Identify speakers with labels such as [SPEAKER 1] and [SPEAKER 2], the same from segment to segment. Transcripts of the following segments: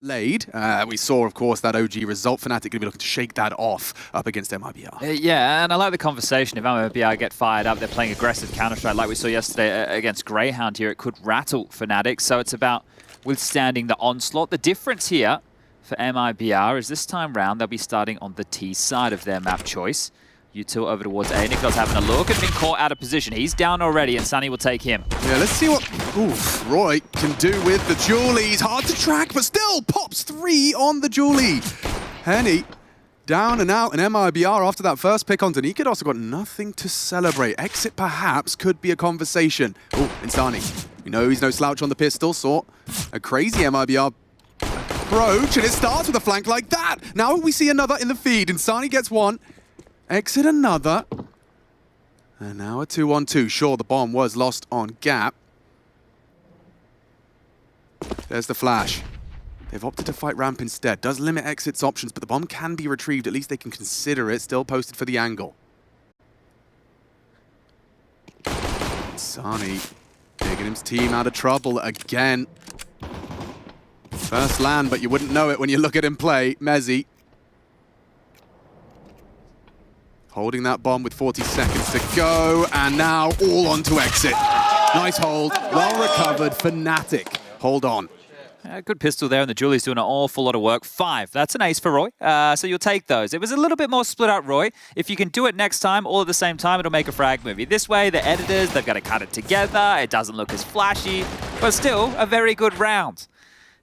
[SPEAKER 1] laid. We saw, of course, that OG result. FNATIC going to be looking to shake that off up against MIBR.
[SPEAKER 2] Yeah, and I like the conversation. If MIBR get fired up, they're playing aggressive Counter-Strike like we saw yesterday against Greyhound here. It could rattle FNATIC, so it's about withstanding the onslaught. The difference here for MIBR is this time round they'll be starting on the T side of their map choice. U2 over towards A. Nico's having a look and been caught out of position. He's down already, and Sunny will take him.
[SPEAKER 1] Yeah, let's see what Roy can do with the Julie. He's hard to track, but still pops 3 on the Julie. Henny down and out, and MIBR after that first pick onto Nikid also got nothing to celebrate. Exit perhaps could be a conversation. Oh, Insani. You know he's no slouch on the pistol. Saw a crazy MIBR approach, and it starts with a flank like that. Now we see another in the feed. Insani gets one. Exit another. And now a 2-on-2. Sure, the bomb was lost on Gap. There's the flash. They've opted to fight ramp instead. Does limit Exit's options, but the bomb can be retrieved. At least they can consider it. Still posted for the angle. Sani digging his team out of trouble again. First land, but you wouldn't know it when you look at him play. Mezzi holding that bomb with 40 seconds to go, and now all onto Exit. Nice hold, well recovered. FNATIC, hold on.
[SPEAKER 2] Good pistol there, and the Julie's doing an awful lot of work. 5, that's an ace for Roy, so you'll take those. It was a little bit more split out, Roy. If you can do it next time, all at the same time, it'll make a frag movie. This way, the editors, they've got to cut it together. It doesn't look as flashy, but still a very good round.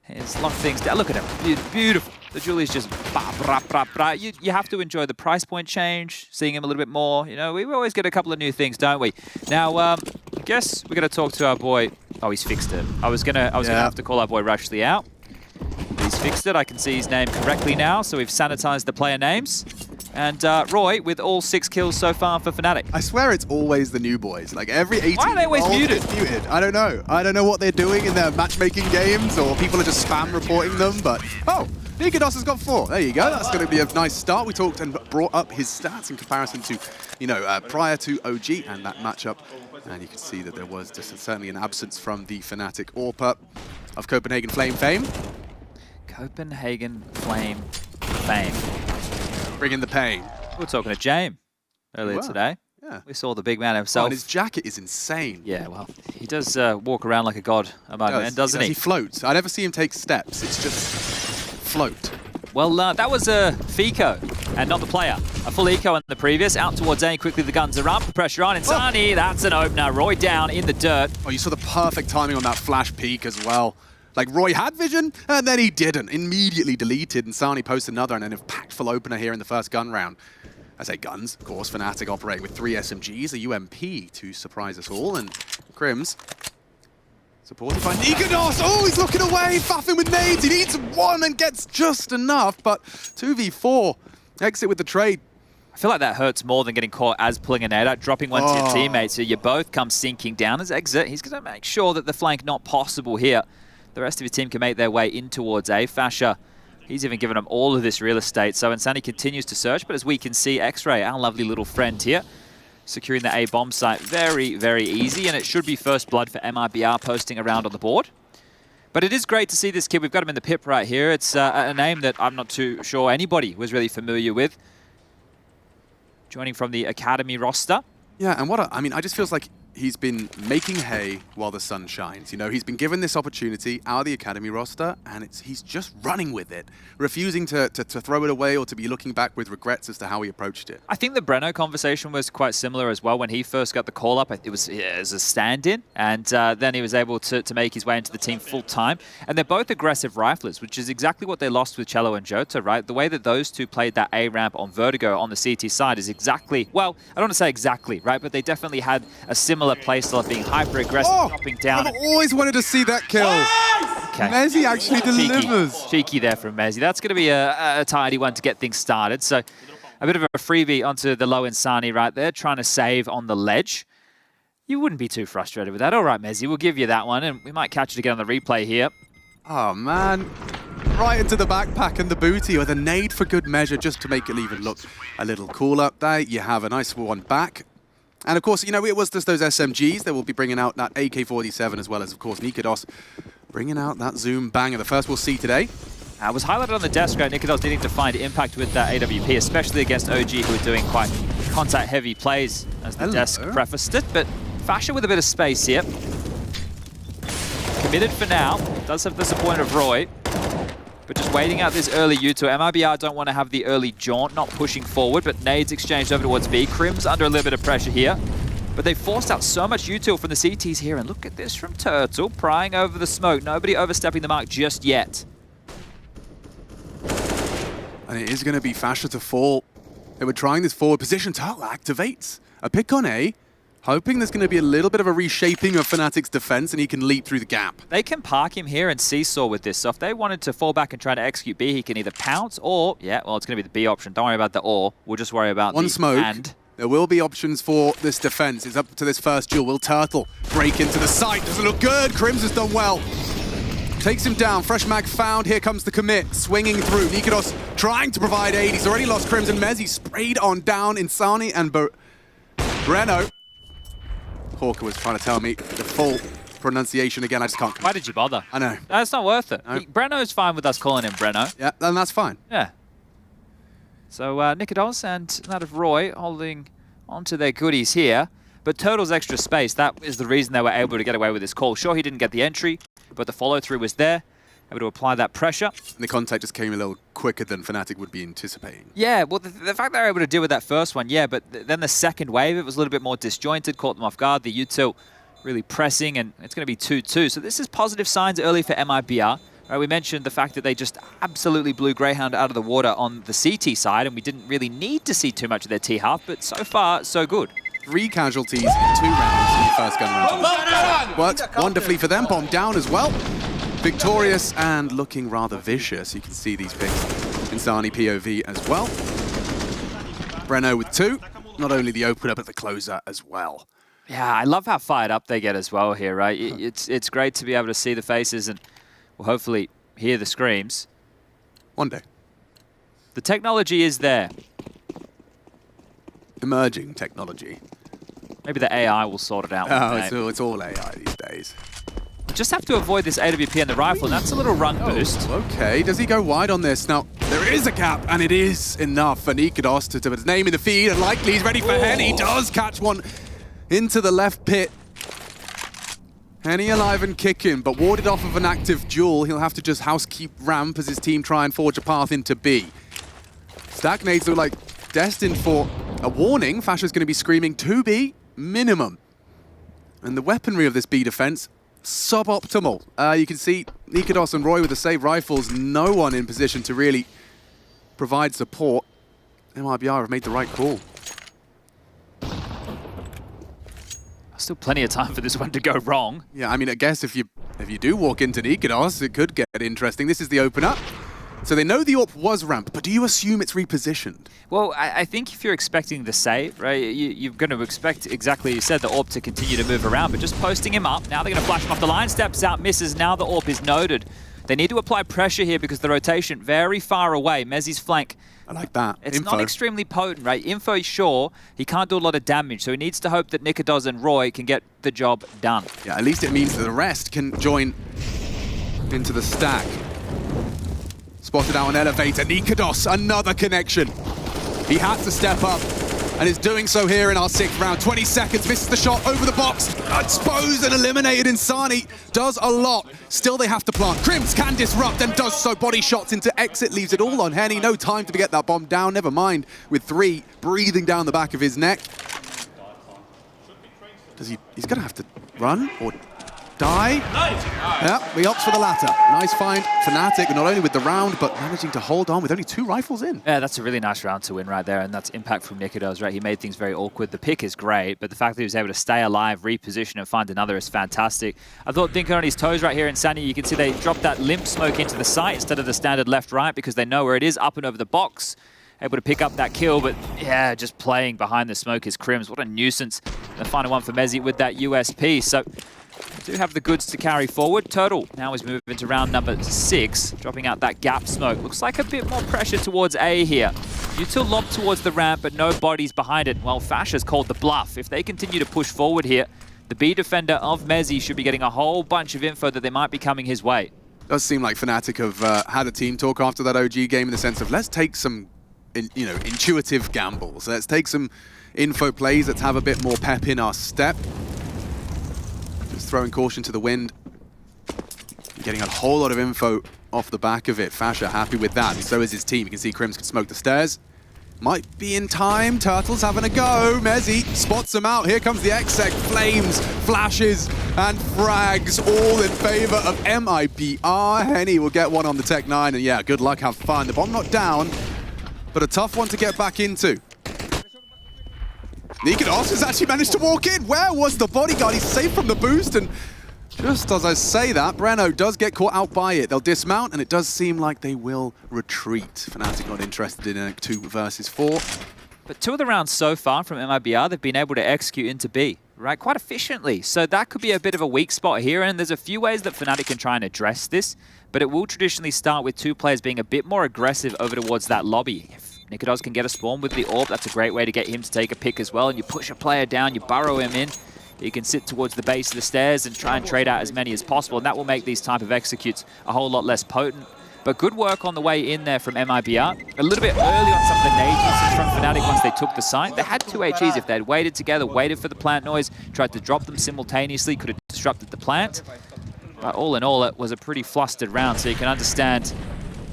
[SPEAKER 2] It's locked things down. Look at him, beautiful. The Julie's just You have to enjoy the price point change, seeing him a little bit more. You know, we always get a couple of new things, don't we? Now, I guess we're gonna talk to our boy. Oh, he's fixed it. I was gonna have to call our boy Rushley out. He's fixed it. I can see his name correctly now, so we've sanitized the player names. And Roy with all 6 kills so far for FNATIC.
[SPEAKER 1] I swear it's always the new boys. Like every 18.
[SPEAKER 2] Why are they always muted?
[SPEAKER 1] I don't know. I don't know what they're doing in their matchmaking games, or people are just spam reporting them. But oh, Nikados has got 4. There you go. That's going to be a nice start. We talked and brought up his stats in comparison to, you know, prior to OG and that matchup. And you can see that there was just certainly an absence from the FNATIC AWP of Copenhagen Flame fame.
[SPEAKER 2] Copenhagen Flame fame.
[SPEAKER 1] Bring in the pain.
[SPEAKER 2] We were talking to James earlier today.
[SPEAKER 1] Yeah.
[SPEAKER 2] We saw the big man himself.
[SPEAKER 1] Oh, and his jacket is insane.
[SPEAKER 2] Yeah, well, he does walk around like a god among men, doesn't he?
[SPEAKER 1] He floats. I never see him take steps. It's just float.
[SPEAKER 2] Well, that was a Fico and not the player. A full eco in the previous. Out towards A. Quickly the guns are up. The pressure on. Insani, that's an opener. Roy down in the dirt.
[SPEAKER 1] Oh, you saw the perfect timing on that flash peek as well. Like, Roy had vision, and then he didn't. Immediately deleted, and Sani posts another, and an impactful opener here in the first gun round. I say guns, of course. FNATIC operating with 3 SMGs, a UMP to surprise us all, and Crims supported by Nikados. Oh, he's looking away, faffing with nades. He needs 1 and gets just enough, but 2v4. Exit with the trade.
[SPEAKER 2] I feel like that hurts more than getting caught as pulling a nade out, dropping one to your teammates. So you both come sinking down as Exit. He's going to make sure that the flank not possible here. The rest of his team can make their way in towards A. Fasher, he's even given them all of this real estate. So Insani continues to search, but as we can see, X-Ray, our lovely little friend here, securing the A bomb site very, very easy. And it should be first blood for MIBR posting around on the board. But it is great to see this kid. We've got him in the pip right here. It's a name that I'm not too sure anybody was really familiar with. Joining from the Academy roster.
[SPEAKER 1] Yeah, and I mean, I just feels like he's been making hay while the sun shines. You know, he's been given this opportunity out of the Academy roster, and he's just running with it, refusing to throw it away or to be looking back with regrets as to how he approached it.
[SPEAKER 2] I think the Breno conversation was quite similar as well. When he first got the call-up, it was as a stand-in, and then he was able to make his way into the team full-time. And they're both aggressive riflers, which is exactly what they lost with Cello and Jota, right? The way that those two played that A-ramp on Vertigo on the CT side is exactly, well, I don't want to say exactly, right? But they definitely had a similar playstyle of being hyper-aggressive, dropping down.
[SPEAKER 1] I've always wanted to see that kill. Okay. Mezzi actually delivers.
[SPEAKER 2] Cheeky there from Mezzi. That's going to be a tidy one to get things started. So a bit of a freebie onto the low Insani right there, trying to save on the ledge. You wouldn't be too frustrated with that. All right, Mezzi, we'll give you that one, and we might catch it again on the replay here.
[SPEAKER 1] Oh, man. Right into the backpack and the booty, or the nade for good measure, just to make it even look a little cooler. There you have a nice one back. And of course, you know, it was just those SMGs. They will be bringing out that AK-47 as well as, of course, Nikados bringing out that Zoom banger. The first we'll see today.
[SPEAKER 2] Was highlighted on the desk, right? Nikodos needing to find impact with that AWP, especially against OG, who are doing quite contact-heavy plays, as the desk prefaced it. But Fasher with a bit of space here. Committed for now. Does have the support of Roy. But just waiting out this early U2. MIBR don't want to have the early jaunt, not pushing forward, but nades exchanged over towards B. Crim's under a little bit of pressure here. But they forced out so much util from the CTs here. And look at this from Turtle, prying over the smoke. Nobody overstepping the mark just yet.
[SPEAKER 1] And it is going to be Fasher to fall. They were trying this forward position. Turtle activates a pick on A, hoping there's going to be a little bit of a reshaping of Fnatic's defense and he can leap through the gap.
[SPEAKER 2] They can park him here and seesaw with this. So if they wanted to fall back and try to execute B, he can either pounce or, yeah, well, it's going to be the B option. Don't worry about the or. We'll just worry about
[SPEAKER 1] one
[SPEAKER 2] the
[SPEAKER 1] smoke.
[SPEAKER 2] and.
[SPEAKER 1] There will be options for this defense. It's up to this first duel. Will Turtle break into the site? Doesn't look good. Crims has done well. Takes him down. Fresh mag found. Here comes the commit. Swinging through. Nikodos trying to provide aid. He's already lost Crims and Mezzi sprayed on down. Insani and Breno. Hawker was trying to tell me the full pronunciation again. I just can't.
[SPEAKER 2] Why did you bother?
[SPEAKER 1] I know.
[SPEAKER 2] That's not worth it.
[SPEAKER 1] No.
[SPEAKER 2] Breno's fine with us calling him Breno.
[SPEAKER 1] Yeah, and that's fine.
[SPEAKER 2] Yeah. So Nikodos and that of Roy holding onto their goodies here. But Turtle's extra space, that is the reason they were able to get away with this call. Sure, he didn't get the entry, but the follow-through was there. Able to apply that pressure.
[SPEAKER 1] And the contact just came a little quicker than Fnatic would be anticipating.
[SPEAKER 2] Yeah, well, the fact they were able to deal with that first one, yeah, but then the second wave, it was a little bit more disjointed, caught them off guard. The util really pressing, and it's going to be 2-2. So this is positive signs early for MIBR. Right, we mentioned the fact that they just absolutely blew Greyhound out of the water on the CT side, and we didn't really need to see too much of their T-half, but so far, so good.
[SPEAKER 1] 3 casualties in 2 rounds in the first gun round. Worked wonderfully for them. Bomb down as well. Victorious and looking rather vicious. You can see these picks. Insani POV as well. Breno with 2. Not only the opener, but the closer as well.
[SPEAKER 2] Yeah, I love how fired up they get as well here, right? It's great to be able to see the faces and we'll hopefully hear the screams.
[SPEAKER 1] One day.
[SPEAKER 2] The technology is there.
[SPEAKER 1] Emerging technology.
[SPEAKER 2] Maybe the AI will sort it out.
[SPEAKER 1] Oh, it's all AI these days.
[SPEAKER 2] Just have to avoid this AWP and the rifle, and that's a little run boost.
[SPEAKER 1] Okay, does he go wide on this? Now, there is a gap, and it is enough for Nikodos to put his name in the feed, and likely he's ready for Henny. Does catch one into the left pit. Henny alive and kicking, but warded off of an active duel. He'll have to just housekeep ramp as his team try and forge a path into B. Stack nades look like destined for a warning. Fasher's going to be screaming 2B minimum. And the weaponry of this B defense, suboptimal. You can see Nikodos and Roy with the save rifles. No one in position to really provide support. MIBR have made the right call.
[SPEAKER 2] Still plenty of time for this one to go wrong.
[SPEAKER 1] Yeah, I mean, I guess if you do walk into Nikodos, it could get interesting. This is the opener. So they know the AWP was ramped, but do you assume it's repositioned?
[SPEAKER 2] Well, I think if you're expecting the save, right, you're going to expect, exactly you said, the AWP to continue to move around, but just posting him up. Now they're going to flash him off the line, steps out, misses. Now the AWP is noted. They need to apply pressure here because the rotation very far away. Mezzi's flank.
[SPEAKER 1] I like that.
[SPEAKER 2] It's
[SPEAKER 1] Info.
[SPEAKER 2] not extremely potent, right? Info, sure, he can't do a lot of damage, so he needs to hope that Nikodos and Roy can get the job done.
[SPEAKER 1] Yeah, at least it means that the rest can join into the stack. Spotted out on elevator. Nikodos, another connection. He had to step up, and is doing so here in our 6th round. 20 seconds, misses the shot over the box. Exposed and eliminated. Insani does a lot. Still they have to plant. Crims can disrupt and does so. Body shots into exit, leaves it all on Henny. No time to get that bomb down, never mind with 3 breathing down the back of his neck. He's gonna have to run or die. Yeah, he opts for the latter. Nice find, FNATIC, not only with the round, but managing to hold on with only 2 rifles in.
[SPEAKER 2] Yeah, that's a really nice round to win right there, and that's impact from Nikodos, right? He made things very awkward. The pick is great, but the fact that he was able to stay alive, reposition, and find another is fantastic. I thought thinking on his toes right here in Sunny, you can see they dropped that limp smoke into the site instead of the standard left-right because they know where it is, up and over the box. Able to pick up that kill, but yeah, just playing behind the smoke is Crims. What a nuisance. And the final one for Mezzi with that USP. So do have the goods to carry forward. Turtle now is moving to round number 6, dropping out that gap smoke. Looks like a bit more pressure towards A here. Util lobbed towards the ramp, but no bodies behind it. Well, Fasher's called the bluff. If they continue to push forward here, the B defender of Mezzi should be getting a whole bunch of info that they might be coming his way.
[SPEAKER 1] Does seem like FNATIC have had a team talk after that OG game in the sense of let's take some, intuitive gambles. Let's take some info plays. Let's have a bit more pep in our step. Just throwing caution to the wind. Getting a whole lot of info off the back of it. Fasha happy with that, and so is his team. You can see Crims can smoke the stairs. Might be in time. Turtles having a go. Mezzy spots him out. Here comes the Exec. Flames, flashes, and frags all in favor of MIBR. Henny will get one on the Tech 9, and yeah, good luck, have fun. The bomb not down, but a tough one to get back into. Nikodos has actually managed to walk in. Where was the bodyguard? He's safe from the boost, and just as I say that, Breno does get caught out by it. They'll dismount, and it does seem like they will retreat. FNATIC not interested in a 2 versus 4.
[SPEAKER 2] But 2 of the rounds so far from MIBR, they've been able to execute into B, right, quite efficiently. So that could be a bit of a weak spot here, and there's a few ways that FNATIC can try and address this, but it will traditionally start with 2 players being a bit more aggressive over towards that lobby. If Nikodos can get a spawn with the AWP, that's a great way to get him to take a pick as well, and you push a player down, you burrow him in. You can sit towards the base of the stairs and try and trade out as many as possible, and that will make these type of executes a whole lot less potent. But good work on the way in there from MIBR. A little bit early on some of the nade usage from FNATIC once they took the site. They had 2 HEs. If they had waited together, waited for the plant noise, tried to drop them simultaneously, could have disrupted the plant. But all in all, it was a pretty flustered round, so you can understand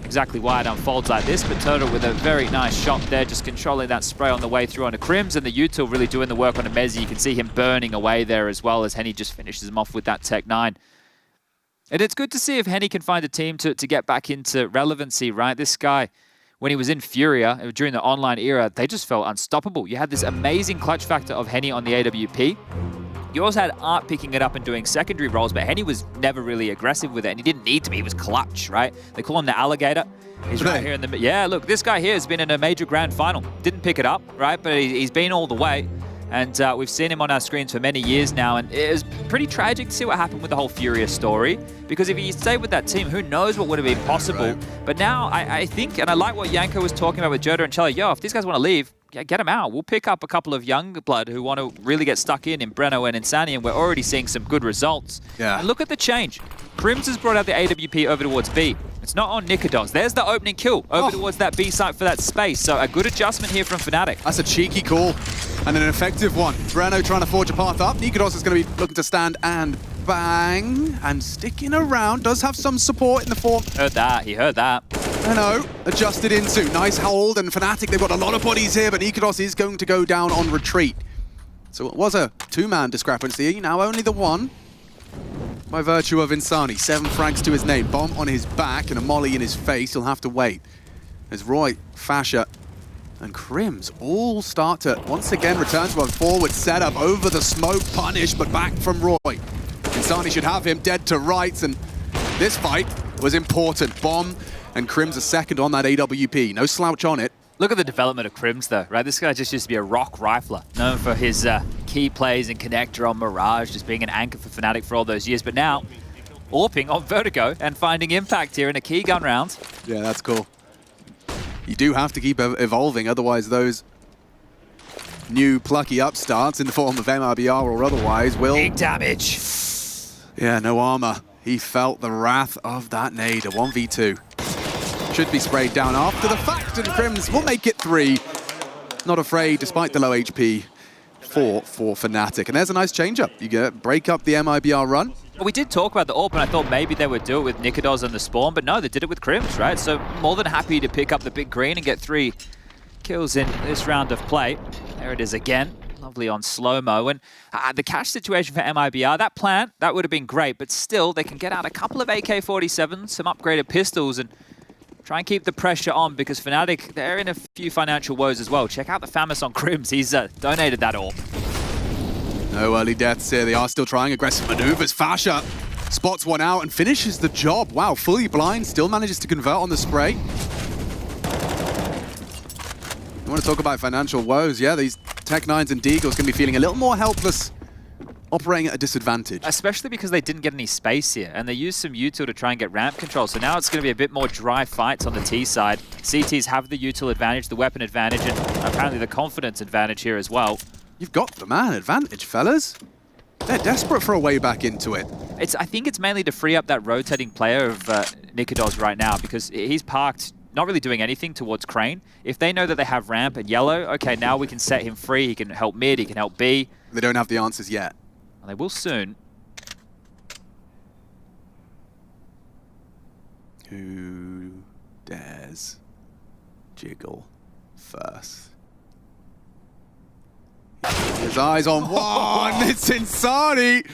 [SPEAKER 2] exactly why it unfolds like this, but Turtle with a very nice shot there, just controlling that spray on the way through onto Crims, and the util really doing the work on a Mezzy. You can see him burning away there as well as Henny just finishes him off with that Tech 9. And it's good to see if Henny can find a team to get back into relevancy, right? This guy, when he was in Furia, during the online era, they just felt unstoppable. You had this amazing clutch factor of Henny on the AWP. You also had Art picking it up and doing secondary roles, but Henny was never really aggressive with it, and he didn't need to be. He was clutch, right? They call him the alligator. He's right here in the... Yeah, look, this guy here has been in a major grand final. Didn't pick it up, right? But he's been all the way. And we've seen him on our screens for many years now, and it was pretty tragic to see what happened with the whole Furia story, because if he stayed with that team, who knows what would have been possible. Right. But now I think, and I like what Yanko was talking about with Joda and Chelly, yo, if these guys want to leave, yeah, get them out. We'll pick up a couple of young blood who want to really get stuck in Breno and Insani, and we're already seeing some good results. Yeah. And look at the change. Crims has brought out the AWP over towards B. It's not on Nikodos. There's the opening kill over towards that B site for that space. So a good adjustment here from FNATIC.
[SPEAKER 1] That's a cheeky call and an effective one. Breno trying to forge a path up. Nikodos is going to be looking to stand and bang, and sticking around. Does have some support in the form.
[SPEAKER 2] Heard that. He heard that.
[SPEAKER 1] Breno adjusted into. Nice hold, and FNATIC, they've got a lot of bodies here, but Nikodos is going to go down on retreat. So it was a 2-man discrepancy. Now only the 1. By virtue of Insani, 7 frags to his name, bomb on his back and a molly in his face. He'll have to wait. As Roy, Fasha, and Crims all start to once again return to a forward setup over the smoke, punish, but back from Roy. Insani should have him dead to rights, and this fight was important. Bomb and Crims a second on that AWP. No slouch on it.
[SPEAKER 2] Look at the development of Crims, though, right? This guy just used to be a rock rifler, known for his key plays and connector on Mirage, just being an anchor for FNATIC for all those years. But now, AWPing on Vertigo and finding impact here in a key gun round.
[SPEAKER 1] Yeah, that's cool. You do have to keep evolving, otherwise those new plucky upstarts in the form of MIBR or otherwise will...
[SPEAKER 2] Big damage.
[SPEAKER 1] Yeah, no armor. He felt the wrath of that nade, a 1v2. Should be sprayed down after the fact, and Crims will make it 3. Not afraid, despite the low HP, for FNATIC. And there's a nice change-up. You get break up the MIBR run.
[SPEAKER 2] Well, we did talk about the AWP, and I thought maybe they would do it with Nikodos and the Spawn, but no, they did it with Crims, right? So more than happy to pick up the big green and get 3 kills in this round of play. There it is again. Lovely on slow-mo. And the cash situation for MIBR, that plant, that would have been great, but still, they can get out a couple of AK-47s, some upgraded pistols, and try and keep the pressure on, because FNATIC, they're in a few financial woes as well. Check out the Famis on Crims. He's donated that AWP.
[SPEAKER 1] No early deaths here. They are still trying aggressive maneuvers. Fasha spots one out and finishes the job. Wow, fully blind, still manages to convert on the spray. You want to talk about financial woes? Yeah, these Tech 9s and Deagles can be feeling a little more helpless, operating at a disadvantage.
[SPEAKER 2] Especially because they didn't get any space here, and they used some util to try and get ramp control. So now it's going to be a bit more dry fights on the T side. CTs have the util advantage, the weapon advantage, and apparently the confidence advantage here as well.
[SPEAKER 1] You've got the man advantage, fellas. They're desperate for a way back into it.
[SPEAKER 2] I think it's mainly to free up that rotating player of Nikodos right now, because he's parked, not really doing anything towards Crane. If they know that they have ramp and yellow, okay, now we can set him free. He can help mid, he can help B.
[SPEAKER 1] They don't have the answers yet.
[SPEAKER 2] And they will soon.
[SPEAKER 1] Who dares jiggle first? His eyes on one. It's Insani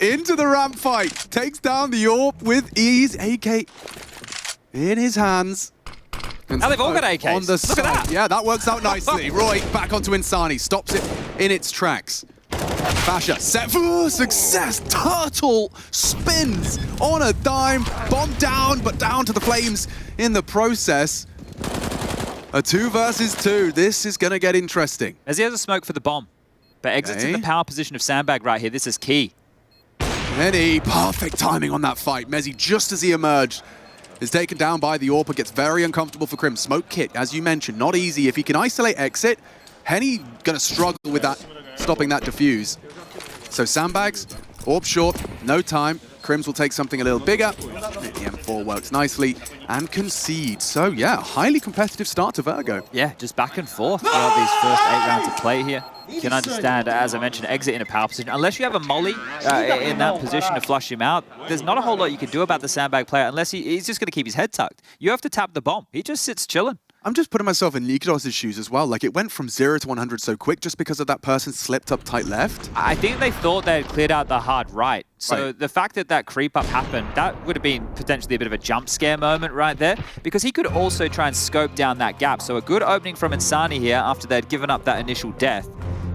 [SPEAKER 1] into the ramp fight. Takes down the AWP with ease. AK in his hands.
[SPEAKER 2] Now they've all got AKs.
[SPEAKER 1] On the
[SPEAKER 2] Look
[SPEAKER 1] side.
[SPEAKER 2] at that.
[SPEAKER 1] Yeah, that works out nicely. Roy back onto Insani. Stops it in its tracks. Fasha set for success. Turtle spins on a dime. Bomb down, but down to the flames in the process. A 2 versus 2. This is going to get interesting.
[SPEAKER 2] As he has a smoke for the bomb, but exits in the power position of Sandbag right here. This is key.
[SPEAKER 1] Mezzi, perfect timing on that fight. Mezzi, just as he emerged, is taken down by the AWP. Gets very uncomfortable for Crim. Smoke kit, as you mentioned, not easy. If he can isolate exit, Henny going to struggle with that, stopping that defuse. So Sandbags, AWP short, no time. Crims will take something a little bigger. The M4 works nicely and concede. So yeah, highly competitive start to Virgo.
[SPEAKER 2] Yeah, just back and forth throughout these first 8 rounds of play here. You can understand, as I mentioned, exit in a power position. Unless you have a molly in that position to flush him out, there's not a whole lot you can do about the Sandbag player unless he's just going to keep his head tucked. You have to tap the bomb. He just sits chilling.
[SPEAKER 1] I'm just putting myself in Nikodos' shoes as well. Like, it went from 0 to 100 so quick just because of that person slipped up tight left.
[SPEAKER 2] I think they thought they had cleared out the hard right. So the fact that that creep up happened, that would have been potentially a bit of a jump scare moment right there, because he could also try and scope down that gap. So a good opening from Insani here after they'd given up that initial death.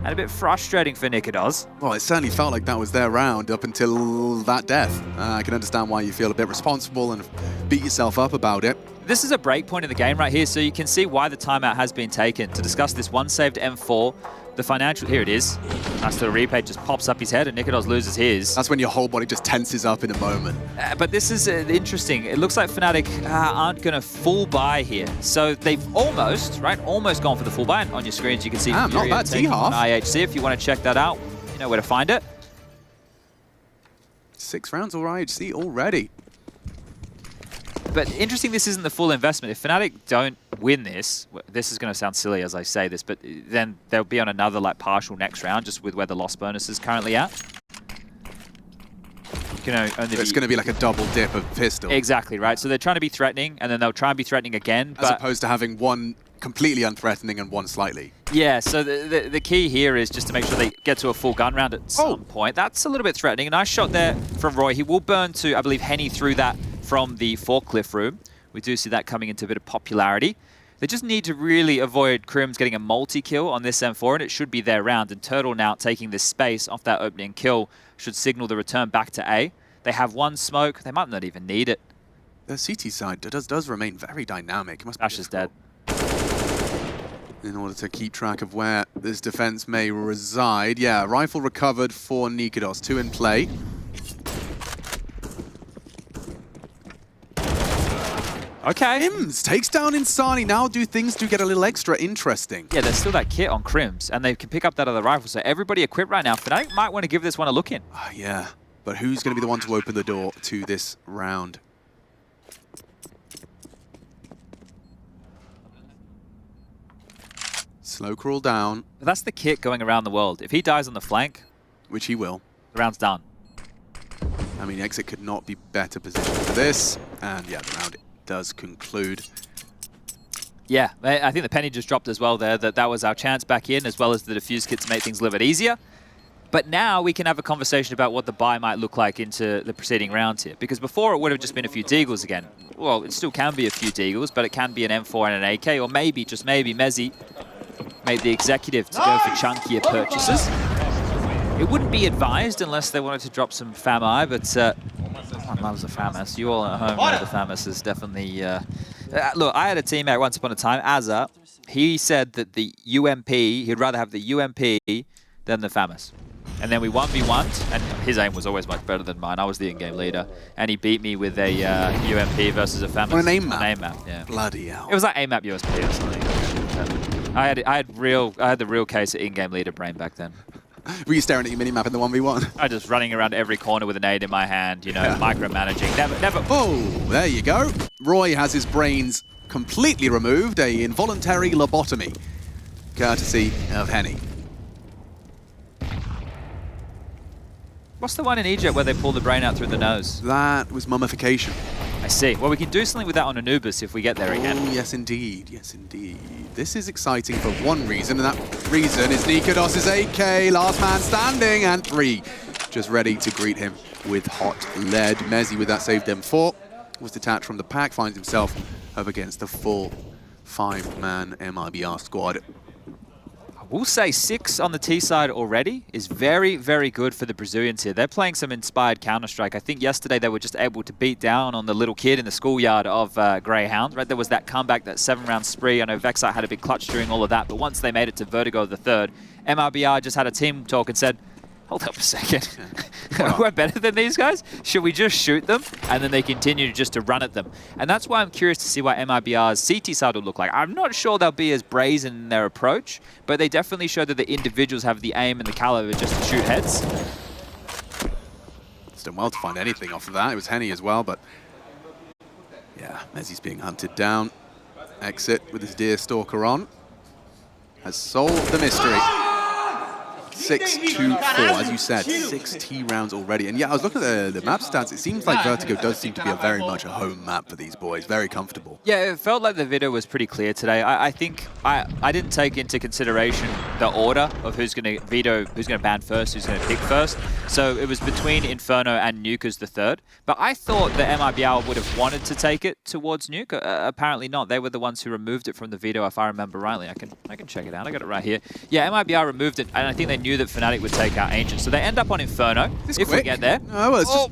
[SPEAKER 2] And a bit frustrating for Nikodos.
[SPEAKER 1] Well, it certainly felt like that was their round up until that death. I can understand why you feel a bit responsible and beat yourself up about it.
[SPEAKER 2] This is a break point in the game right here, so you can see why the timeout has been taken to discuss this one saved M4. The financial, here it is. Nice little replay, just pops up his head and Nikodos loses his.
[SPEAKER 1] That's when your whole body just tenses up in a moment.
[SPEAKER 2] But this is interesting. It looks like FNATIC aren't going to full buy here. So they've almost gone for the full buy. And on your screens, you can see
[SPEAKER 1] not bad, T-half.
[SPEAKER 2] IHC. If you want to check that out, you know where to find it.
[SPEAKER 1] 6 rounds or IHC already.
[SPEAKER 2] But interesting, this isn't the full investment. If FNATIC don't win this, this is going to sound silly as I say this, but then they'll be on another like partial next round, just with where the loss bonus is currently at. It's
[SPEAKER 1] going to be like a double dip of pistol.
[SPEAKER 2] Exactly, right? So they're trying to be threatening, and then they'll try and be threatening again.
[SPEAKER 1] As opposed to having one completely unthreatening and one slightly.
[SPEAKER 2] Yeah, so the key here is just to make sure they get to a full gun round at some point. That's a little bit threatening. A nice shot there from Roy. He will burn to, I believe, Henny through that from the forklift room. We do see that coming into a bit of popularity. They just need to really avoid Crims getting a multi-kill on this M4, and it should be their round. And Turtle now taking this space off that opening kill should signal the return back to A. They have one smoke. They might not even need it.
[SPEAKER 1] The CT side does remain very dynamic. It must
[SPEAKER 2] Ash is dead.
[SPEAKER 1] In order to keep track of where this defense may reside. Yeah, rifle recovered for Nikodos. 2 in play.
[SPEAKER 2] Okay.
[SPEAKER 1] Crims takes down Insani. Now things do get a little extra interesting.
[SPEAKER 2] Yeah, there's still that kit on Crims, and they can pick up that other rifle. So everybody equipped right now. FNATIC might want to give this one a look in.
[SPEAKER 1] Yeah, but who's going to be the one to open the door to this round? Slow crawl down.
[SPEAKER 2] But that's the kit going around the world. If he dies on the flank,
[SPEAKER 1] which he will,
[SPEAKER 2] the round's done.
[SPEAKER 1] I mean, Exit could not be better positioned for this. And yeah, the round does conclude.
[SPEAKER 2] Yeah, I think the penny just dropped as well there, that was our chance back in, as well as the defuse kit to make things a little bit easier. But now we can have a conversation about what the buy might look like into the preceding rounds here. Because before it would have just been a few deagles again. Well, it still can be a few deagles, but it can be an M4 and an AK, or maybe, just maybe, Mezzi made the executive to go for chunkier purchases. It wouldn't be advised unless they wanted to drop some FAMI, but everyone loves the FAMAS. You all at home know the FAMAS is definitely... look, I had a teammate once upon a time, Azza. He said that the UMP, he'd rather have the UMP than the FAMAS. And then we 1v1'd, and his aim was always much better than mine. I was the in-game leader, and he beat me with a UMP versus a FAMAS.
[SPEAKER 1] On an aim map?
[SPEAKER 2] An aim map, yeah.
[SPEAKER 1] Bloody hell.
[SPEAKER 2] It was like aim map USP or something. I had the real case of in-game leader brain back then.
[SPEAKER 1] Were you staring at your minimap in the 1v1?
[SPEAKER 2] I'm just running around every corner with a nade in my hand, you know, micromanaging. Never.
[SPEAKER 1] Oh, there you go. Roy has his brains completely removed, a involuntary lobotomy, courtesy of Henny.
[SPEAKER 2] What's the one in Egypt where they pull the brain out through the nose?
[SPEAKER 1] That was mummification.
[SPEAKER 2] I see. Well, we can do something with that on Anubis if we get there again.
[SPEAKER 1] Oh, yes, indeed. Yes, indeed. This is exciting for one reason, and that reason is Nikados' 8K, last man standing, and 3 just ready to greet him with hot lead. Mezzi with that saved M4 was detached from the pack, finds himself up against the full 5-man MIBR squad.
[SPEAKER 2] We'll say 6 on the T side already is very, very good for the Brazilians here. They're playing some inspired Counter-Strike. I think yesterday they were just able to beat down on the little kid in the schoolyard of Greyhound, right? There was that comeback, that 7-round spree. I know Vexite had a big clutch during all of that, but once they made it to Vertigo the third, MIBR just had a team talk and said, hold up a second. We're better than these guys? Should we just shoot them? And then they continue just to run at them. And that's why I'm curious to see what MIBR's CT side will look like. I'm not sure they'll be as brazen in their approach, but they definitely show that the individuals have the aim and the caliber just to shoot heads.
[SPEAKER 1] It's done well to find anything off of that. It was Henny as well, but yeah, Mezzi's being hunted down. Exit with his Deerstalker on. Has solved the mystery. 6-2-4, as you said, 6 T rounds already. And yeah, I was looking at the map stats. It seems like Vertigo does seem to be very much a home map for these boys. Very comfortable.
[SPEAKER 2] Yeah, it felt like the video was pretty clear today. I think I didn't take into consideration the order of who's going to veto, who's going to ban first, who's going to pick first. So it was between Inferno and Nuke as the third. But I thought that MIBR would have wanted to take it towards Nuke. Apparently not. They were the ones who removed it from the veto, if I remember rightly. I can check it out. I got it right here. Yeah, MIBR removed it, and I think they knew that FNATIC would take out Ancient. So they end up on Inferno, if we get there.
[SPEAKER 1] No, well, it's just,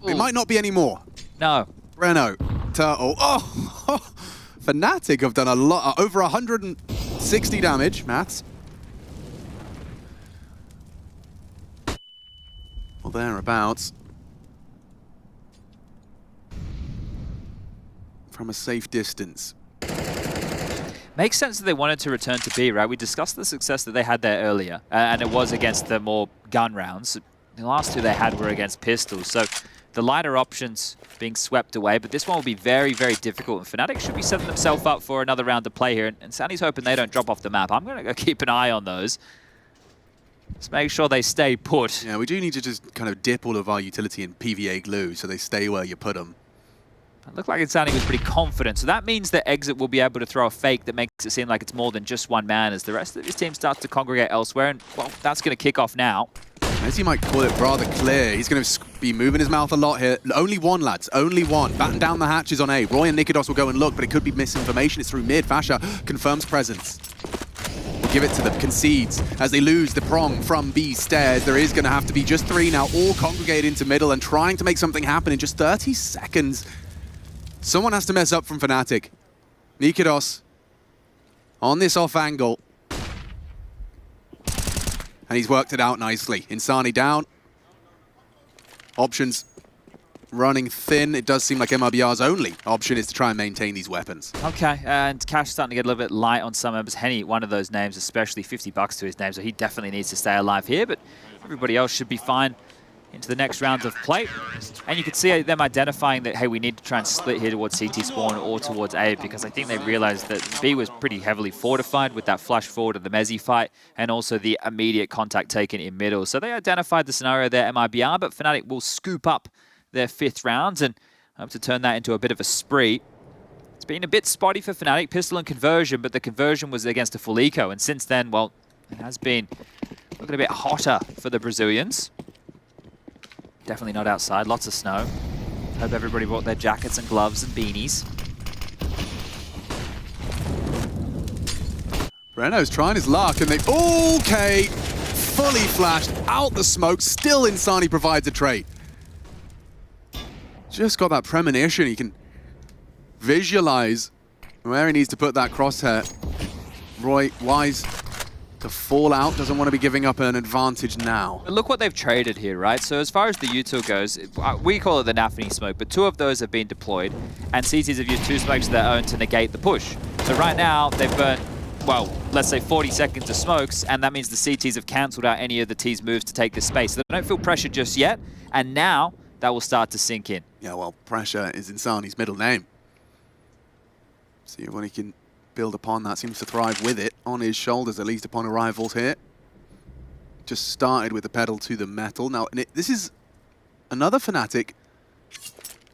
[SPEAKER 1] it might not be any more.
[SPEAKER 2] No.
[SPEAKER 1] Renault, Turtle. Oh, FNATIC have done a lot, over 160 damage, maths. Well, thereabouts. From a safe distance.
[SPEAKER 2] Makes sense that they wanted to return to B, right? We discussed the success that they had there earlier, and it was against the more gun rounds. The last 2 they had were against pistols, so the lighter options being swept away, but this one will be very, very difficult, and FNATIC should be setting themselves up for another round to play here, and Sandy's hoping they don't drop off the map. I'm going to go keep an eye on those. Let's make sure they stay put.
[SPEAKER 1] Yeah, we do need to just kind of dip all of our utility in PVA glue so they stay where you put them.
[SPEAKER 2] It looked like Insani was pretty confident, so that means that Exit will be able to throw a fake that makes it seem like it's more than just one man as the rest of his team starts to congregate elsewhere, and, well, that's going to kick off now.
[SPEAKER 1] As you might call it rather clear, he's going to be moving his mouth a lot here. Only one, lads, only one. Batten down the hatches on A. Roy and Nikados will go and look, but it could be misinformation. It's through mid. Fasha confirms presence. We'll give it to them, concedes. As they lose the prong from B stairs, there is going to have to be just 3 now, all congregate into middle and trying to make something happen in just 30 seconds. Someone has to mess up from FNATIC. Nikados on this off angle. And he's worked it out nicely. Insani down. Options running thin. It does seem like MIBR's only option is to try and maintain these weapons.
[SPEAKER 2] Okay, and Cash starting to get a little bit light on some members. Henny, one of those names, especially $50 to his name, so he definitely needs to stay alive here, but everybody else should be fine into the next rounds of play. And you can see them identifying that, hey, we need to try and split here towards CT spawn or towards A, because I think they realized that B was pretty heavily fortified with that flash forward of the Mezzi fight and also the immediate contact taken in middle. So they identified the scenario there, MIBR, but FNATIC will scoop up their 5th rounds and hope to turn that into a bit of a spree. It's been a bit spotty for FNATIC, pistol and conversion, but the conversion was against a full eco, and since then, well, it has been looking a bit hotter for the Brazilians. Definitely not outside, lots of snow. Hope everybody brought their jackets and gloves and beanies.
[SPEAKER 1] Renault's trying his luck and they, okay, fully flashed out the smoke, still Insani provides a trait. Just got that premonition, he can visualize where he needs to put that crosshair. Roy, wise to fall out, doesn't want to be giving up an advantage now.
[SPEAKER 2] But look what they've traded here, right? So as far as the util goes, we call it the Nafany smoke, but 2 of those have been deployed, and CTs have used 2 smokes of their own to negate the push. So right now, they've burnt well, let's say 40 seconds of smokes, and that means the CTs have cancelled out any of the T's moves to take this space. So they don't feel pressure just yet, and now that will start to sink in.
[SPEAKER 1] Yeah, well, pressure is Insani's middle name. See if when he can build upon that, seems to thrive with it, on his shoulders, at least upon arrivals here. Just started with the pedal to the metal. Now, this is another FNATIC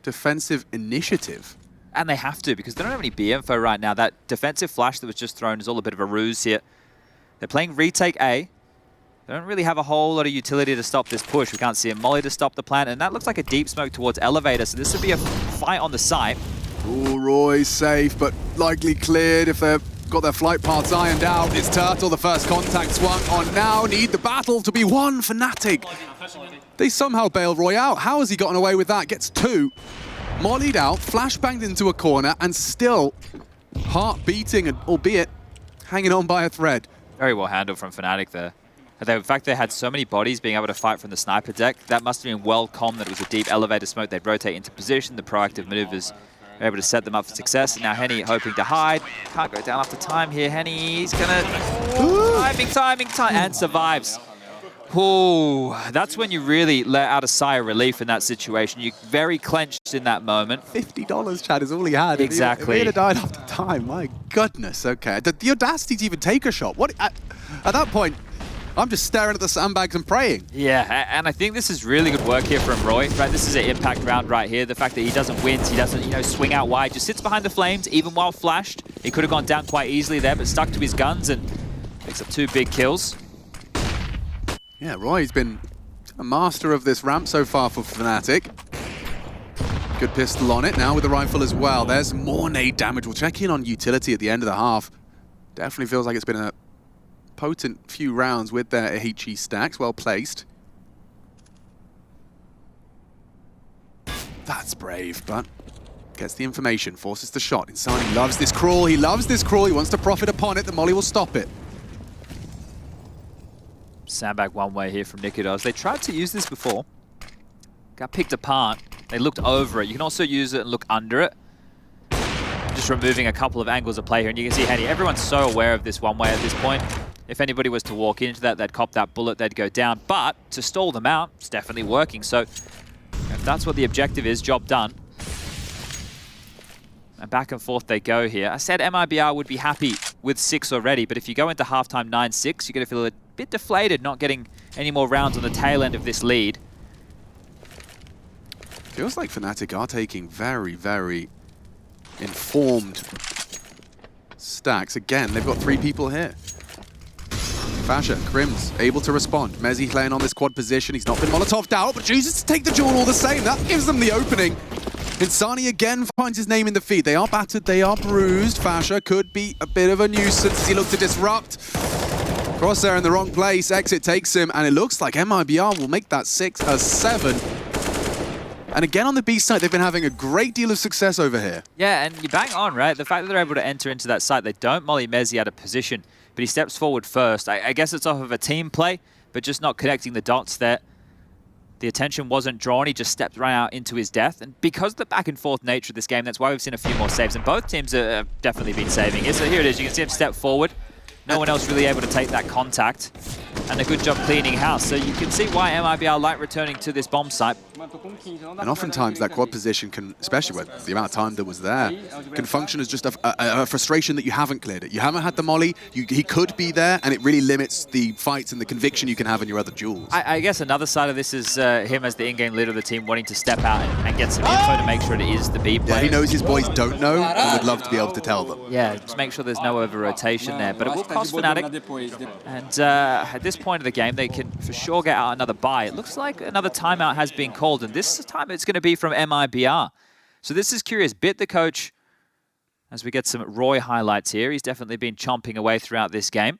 [SPEAKER 1] defensive initiative.
[SPEAKER 2] And they have to, because they don't have any B info right now. That defensive flash that was just thrown is all a bit of a ruse here. They're playing retake A. They don't really have a whole lot of utility to stop this push. We can't see a molly to stop the plant, and that looks like a deep smoke towards elevator, so this would be a fight on the site.
[SPEAKER 1] Ooh, Roy's safe, but likely cleared if they've got their flight paths ironed out. It's Turtle, the first contact swung on now. Need the battle to be won, FNATIC. They somehow bail Roy out. How has he gotten away with that? Gets two. Mollied out, flashbanged into a corner, and still heart beating, and albeit hanging on by a thread.
[SPEAKER 2] Very well handled from FNATIC there. In fact, they had so many bodies being able to fight from the sniper deck. That must have been well comm that it was a deep elevator smoke. They'd rotate into position. The proactive maneuvers were able to set them up for success. And now Henny hoping to hide. Can't go down after time here. Henny's gonna... timing, and survives. Ooh, that's when you really let out a sigh of relief in that situation. You're very clenched in that moment.
[SPEAKER 1] $50, Chad, is all he had.
[SPEAKER 2] Exactly.
[SPEAKER 1] If he had died after time, my goodness, okay. The audacity to even take a shot. What? At that point, I'm just staring at the sandbags and praying.
[SPEAKER 2] Yeah, and I think this is really good work here from Roy. Right, this is an impact round right here. The fact that he doesn't wince, he doesn't, swing out wide, just sits behind the flames, even while flashed. He could have gone down quite easily there, but stuck to his guns and picks up 2 big kills.
[SPEAKER 1] Yeah, Roy's been a master of this ramp so far for FNATIC. Good pistol on it now with the rifle as well. There's more nade damage. We'll check in on utility at the end of the half. Definitely feels like it's been a potent few rounds with their HE stacks, well placed. That's brave, but gets the information, forces the shot. Insani loves this crawl, he loves this crawl, he wants to profit upon it, the molly will stop it.
[SPEAKER 2] Sandbag one way here from Nikodos. They tried to use this before. Got picked apart. They looked over it. You can also use it and look under it. Just removing a couple of angles of play here. And you can see Henny, everyone's so aware of this one way at this point. If anybody was to walk into that, they'd cop that bullet, they'd go down. But to stall them out, it's definitely working. So if that's what the objective is, job done. And back and forth they go here. I said MIBR would be happy with 6 already, but if you go into halftime 9-6, you're going to feel a bit deflated not getting any more rounds on the tail end of this lead.
[SPEAKER 1] Feels like FNATIC are taking very, very informed stacks. Again, they've got 3 people here. Fasha, Crims, able to respond. Mezzi playing on this quad position. He's not been Molotov'd out, but chooses to take the duel all the same. That gives them the opening. Insani again finds his name in the feed. They are battered, they are bruised. Fasha could be a bit of a nuisance as he looks to disrupt. Crosshair in the wrong place. Exit takes him, and it looks like MIBR will make that 6 a 7. And again on the B side, they've been having a great deal of success over here.
[SPEAKER 2] Yeah, and you bang on, right? The fact that they're able to enter into that site, they don't molly Mezzi out of position, but he steps forward first. I guess it's off of a team play, but just not connecting the dots there. The attention wasn't drawn, he just stepped right out into his death. And because of the back and forth nature of this game, that's why we've seen a few more saves. And both teams have definitely been saving it. So here it is, you can see him step forward. No one else really able to take that contact. And a good job cleaning house. So you can see why MIBR like returning to this bomb site.
[SPEAKER 1] And oftentimes that quad position can, especially with the amount of time that was there, can function as just a frustration that you haven't cleared it. You haven't had the molly, he could be there, and it really limits the fights and the conviction you can have in your other duels.
[SPEAKER 2] I guess another side of this is him as the in-game leader of the team wanting to step out and get some info to make sure it is the B play.
[SPEAKER 1] Yeah, he knows his boys don't know and would love to be able to tell them.
[SPEAKER 2] Yeah, just make sure there's no over-rotation there. But it will cost FNATIC. And at this point of the game, they can for sure get out another buy. It looks like another timeout has been called, and this time it's going to be from MIBR. So this is curious. Bit the coach, as we get some Roy highlights here. He's definitely been chomping away throughout this game.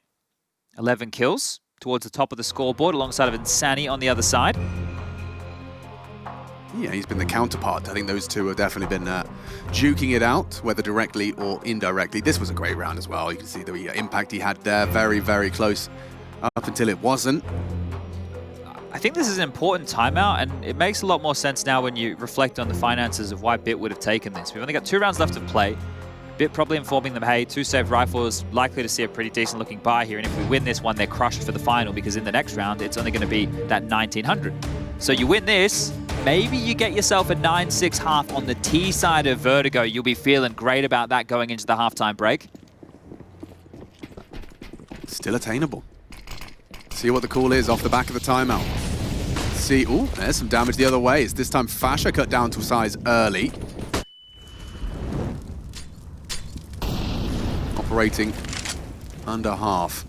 [SPEAKER 2] 11 kills towards the top of the scoreboard alongside of Insani on the other side.
[SPEAKER 1] Yeah, he's been the counterpart. I think those two have definitely been juking it out, whether directly or indirectly. This was a great round as well. You can see the impact he had there. Very, very close up until it wasn't.
[SPEAKER 2] I think this is an important timeout, and it makes a lot more sense now when you reflect on the finances of why Bit would have taken this. We've only got 2 rounds left to play. Bit probably informing them, hey, 2 saved rifles, likely to see a pretty decent looking buy here. And if we win this one, they're crushed for the final because in the next round, it's only going to be that 1900. So you win this, maybe you get yourself a 9-6 half on the T side of Vertigo. You'll be feeling great about that going into the halftime break.
[SPEAKER 1] Still attainable. See what the call is off the back of the timeout. See, ooh, there's some damage the other way. It's this time Fasha cut down to size early. Operating under half.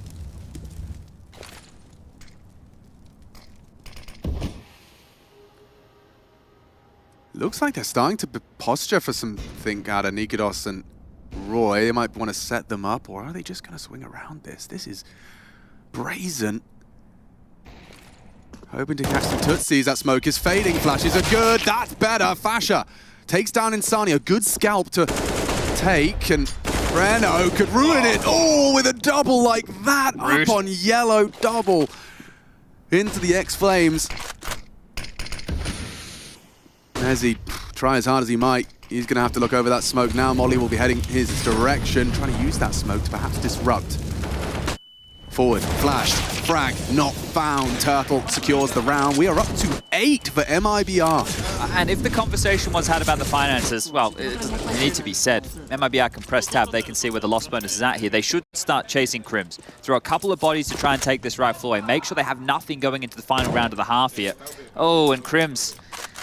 [SPEAKER 1] Looks like they're starting to posture for something out of Nikodos and Roy. They might want to set them up, or are they just going to swing around this? This is brazen. Hoping to catch some tootsies. That smoke is fading. Flashes are good. That's better. Fasha takes down Insani. A good scalp to take, and Breno could ruin it. Oh, with a double like that.
[SPEAKER 2] Rude.
[SPEAKER 1] Up on yellow, double into the X-Flames. Mezzi, try as hard as he might. He's going to have to look over that smoke now. Molly will be heading his direction, trying to use that smoke to perhaps disrupt. Forward, flashed, frag, not found. Turtle secures the round. We are up to 8 for MIBR.
[SPEAKER 2] And if the conversation was had about the finances, well, it doesn't need to be said. MIBR can press tab, they can see where the loss bonus is at here. They should start chasing Crims. Throw a couple of bodies to try and take this rifle away. Make sure they have nothing going into the final round of the half here. Oh, and Crims,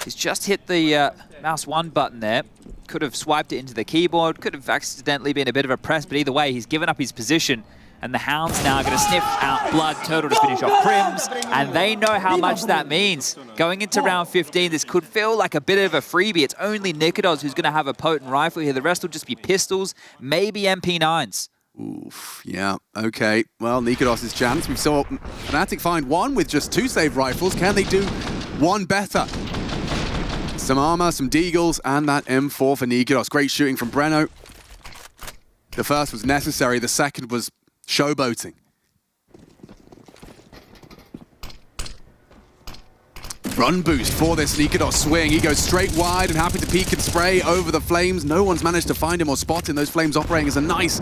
[SPEAKER 2] he's just hit the mouse 1 button there. Could have swiped it into the keyboard, could have accidentally been a bit of a press, but either way, he's given up his position. And the Hounds now are going to sniff out blood. Turtle to finish off Crims, and they know how much that means. Going into round 15, this could feel like a bit of a freebie. It's only Nikodos who's going to have a potent rifle here. The rest will just be pistols, maybe MP9s.
[SPEAKER 1] Oof, yeah, okay. Well, Nikodos' chance. We saw FNATIC find one with just 2 saved rifles. Can they do one better? Some armor, some deagles, and that M4 for Nikodos. Great shooting from Breno. The first was necessary, the second was showboating. Run boost for this Nikodos swing. He goes straight wide and happy to peek and spray over the flames. No one's managed to find him or spot him. Those flames operating as a nice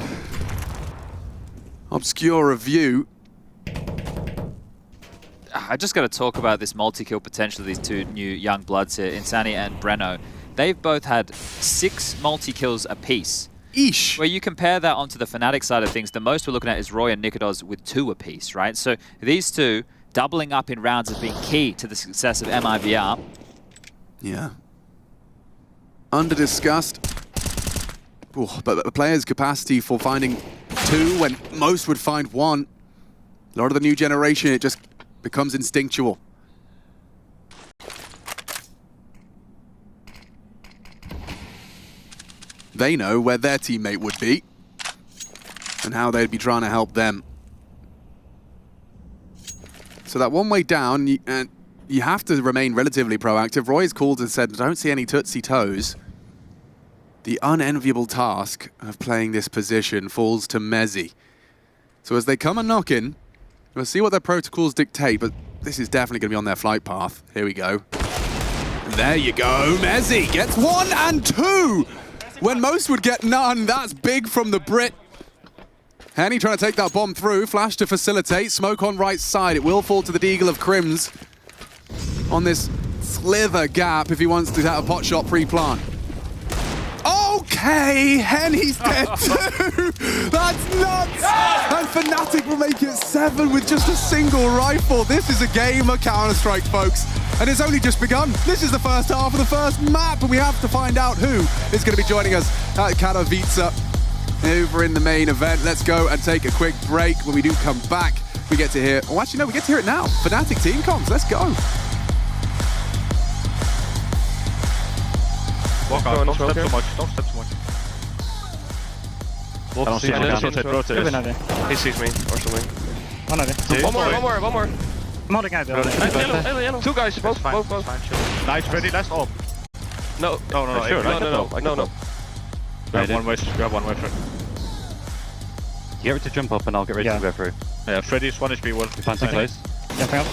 [SPEAKER 1] obscure view.
[SPEAKER 2] I just got to talk about this multi-kill potential of these 2 new young bloods here, Insani and Breno. They've both had 6 multi-kills apiece.
[SPEAKER 1] Eesh.
[SPEAKER 2] Where you compare that onto the FNATIC side of things, the most we're looking at is Roy and Nikodos with 2 apiece, right? So these 2 doubling up in rounds has been key to the success of MIBR.
[SPEAKER 1] Yeah. Under discussed. Ooh, but the player's capacity for finding 2 when most would find 1. A lot of the new generation, it just becomes instinctual. They know where their teammate would be and how they'd be trying to help them. So that one way down, you have to remain relatively proactive. Roy's called and said, don't see any Tootsie Toes. The unenviable task of playing this position falls to Mezzi. So as they come and knock in, we'll see what their protocols dictate, but this is definitely going to be on their flight path. Here we go. And there you go. Mezzi gets 1 and 2. When most would get none, that's big from the Brit. Henny trying to take that bomb through. Flash to facilitate. Smoke on right side. It will fall to the Deagle of Crims on this slither gap if he wants to have a pot shot pre-plant. Okay, Henny's dead too. That's nuts. And FNATIC will make it 7 with just a single rifle. This is a game of Counter-Strike, folks. And it's only just begun. This is the first half of the first map, and we have to find out who is going to be joining us at Katowice over in the main event. Let's go and take a quick break. When we do come back, we get to hear... Oh, actually, no, we get to hear it now. FNATIC team comms. Let's go.
[SPEAKER 3] Walk out, don't step too much, don't step too much.
[SPEAKER 4] I don't see
[SPEAKER 3] rotate. He sees me, or something. One more.
[SPEAKER 4] I'm holding out.
[SPEAKER 3] Yellow. 2 guys, both.
[SPEAKER 4] Nice, ready, last orb.
[SPEAKER 3] No.
[SPEAKER 4] Grab one way, Fred.
[SPEAKER 5] Get ready to jump up and I'll get ready to go through.
[SPEAKER 4] Yeah, Freddy's 1 HP, 1.
[SPEAKER 5] Planting close.
[SPEAKER 4] Yeah,